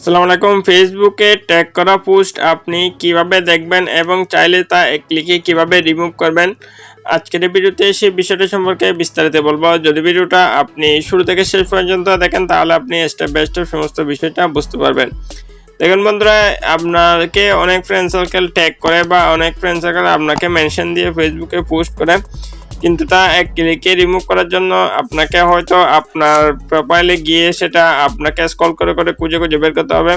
আসসালামু আলাইকুম। ফেসবুকে ট্যাগ করা পোস্ট আপনি কিভাবে দেখবেন এবং চাইলে তা এক ক্লিকে কিভাবে রিমুভ করবেন, আজকের এই ভিডিওতে সেই বিষয়টা সম্পর্কে বিস্তারিত বলবো। যদি ভিডিওটা আপনি শুরু থেকে শেষ পর্যন্ত দেখেন তাহলে আপনি স্টেপ বাই স্টেপ সমস্ত বিষয়টা বুঝতে পারবেন। দেখুন বন্ধুরা, আপনাকে অনেক ফ্রেন্ড সার্কেল ট্যাগ করে বা অনেক ফ্রেন্ড সার্কেল আপনাকে মেনশন দিয়ে ফেসবুকে পোস্ট করে, কিন্তু তা এক ক্লিকে রিমুভ করার জন্য আপনাকে হয়তো আপনার প্রোফাইলে গিয়ে সেটা আপনাকে স্ক্রল করে করে খুঁজে খুঁজে বের করতে হবে।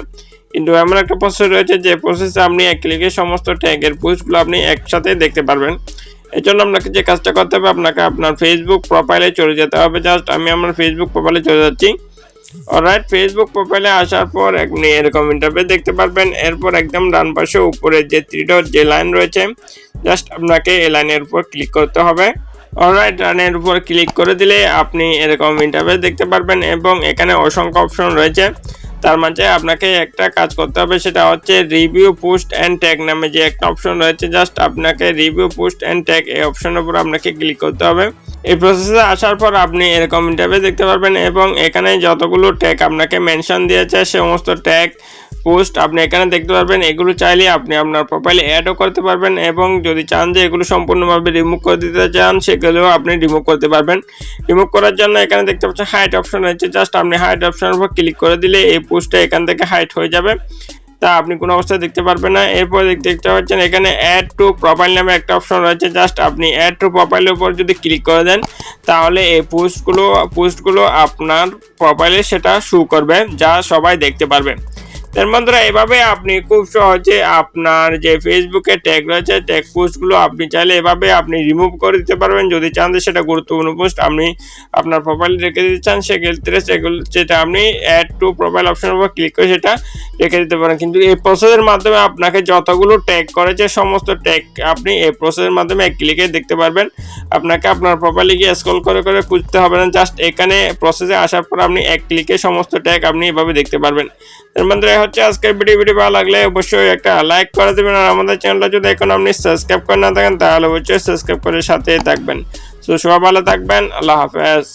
কিন্তু এমন একটা প্রসেস রয়েছে যে প্রসেসে আপনি এক ক্লিকে সমস্ত ট্যাগের পোস্টগুলো আপনি একসাথে দেখতে পারবেন। এর জন্য আপনাকে যে কাজটা করতে হবে, আপনাকে আপনার ফেসবুক প্রোফাইলে চলে যেতে হবে। জাস্ট আমি আমার ফেসবুক প্রোফাইলে চলে যাচ্ছি। অলরাইট, ফেসবুক প্রোফাইলে আসার পর আপনি এরকম ইন্টারফেস দেখতে পারবেন। এরপর একদম ডান পাশে উপরে যে থ্রি ডট যে লাইন রয়েছে, জাস্ট আপনাকে এই লাইনের উপর ক্লিক করতে হবে। অলরাইট, লাইনের উপর ক্লিক করে দিলে আপনি এরকম ইন্টারফেস দেখতে পারবেন এবং এখানে অসংখ্য অপশন রয়েছে। তার মাঝে আপনাকে একটা কাজ করতে হবে, সেটা হচ্ছে রিভিউ পোস্ট অ্যান্ড ট্যাগ নামে যে একটা অপশন রয়েছে। জাস্ট আপনাকে রিভিউ পোস্ট অ্যান্ড ট্যাগ এই অপশনের উপর আপনাকে ক্লিক করতে হবে। এই প্রসেসে আসার পর আপনি এরকম ইন্টারফেস দেখতে পারবেন এবং এখানে যতগুলো ট্যাগ আপনাকে মেনশন দিয়েছে সমস্ত ট্যাগ পোস্ট আপনি এখানে দেখতে পারবেন। এগুলো চাইলে আপনি আপনার প্রোফাইলে অ্যাডও করতে পারবেন এবং যদি চান যে এগুলো সম্পূর্ণভাবে রিমুভ করে দিতে চান সেগুলোও আপনি রিমুভ করতে পারবেন। রিমুভ করার জন্য এখানে দেখতে পাচ্ছেন হাইড অপশন রয়েছে। জাস্ট আপনি হাইড অপশনের উপর ক্লিক করে দিলে এই পোস্টটা এখান থেকে হাইড হয়ে যাবে, তা আপনি কোনো অবস্থায় দেখতে পারবেন না। এরপর দেখতে পাচ্ছেন এখানে অ্যাড টু প্রোফাইল নামে একটা অপশন রয়েছে। জাস্ট আপনি অ্যাড টু প্রোফাইলের উপর যদি ক্লিক করে দেন তাহলে এই পোস্টগুলো আপনার প্রোফাইলে সেটা শো করবে, যা সবাই দেখতে পারবে। তার বন্ধুরা, এভাবে আপনি খুব সহজে আপনার যে ফেসবুকে ট্যাগ রয়েছে ট্যাগ পোস্টগুলো আপনি চাইলে এভাবে আপনি রিমুভ করে দিতে পারবেন। যদি চান যে সেটা গুরুত্বপূর্ণ পোস্ট আপনি আপনার প্রোফাইলে রেখে দিতে চান, সেক্ষেত্রে সেটা আপনি অ্যাড টু প্রোফাইল অপশনের উপর ক্লিক করে সেটা রেখে দিতে পারেন। কিন্তু এই প্রসেসের মাধ্যমে আপনাকে যতগুলো ট্যাগ করেছে সমস্ত ট্যাগ আপনি এই প্রসেসের মাধ্যমে এক ক্লিকে দেখতে পারবেন। আপনাকে আপনার প্রোফাইলে গিয়ে স্ক্রল করে করে খুঁজতে হবে না। জাস্ট এখানে প্রসেসে আসার পর আপনি এক ক্লিকে সমস্ত ট্যাগ আপনি এভাবে দেখতে পারবেন। তার বন্ধুরা, হচ্ছে আজকের ভিডিও ভালো লাগলে অবশ্যই একটা লাইক করে দেবেন, আর আমাদের চ্যানেলটা যদি এখন আপনি সাবস্ক্রাইব করে না থাকেন তাহলে অবশ্যই সাবস্ক্রাইব করে সাথে থাকবেন। সো সবাই ভালো থাকবেন, আল্লাহ হাফেজ।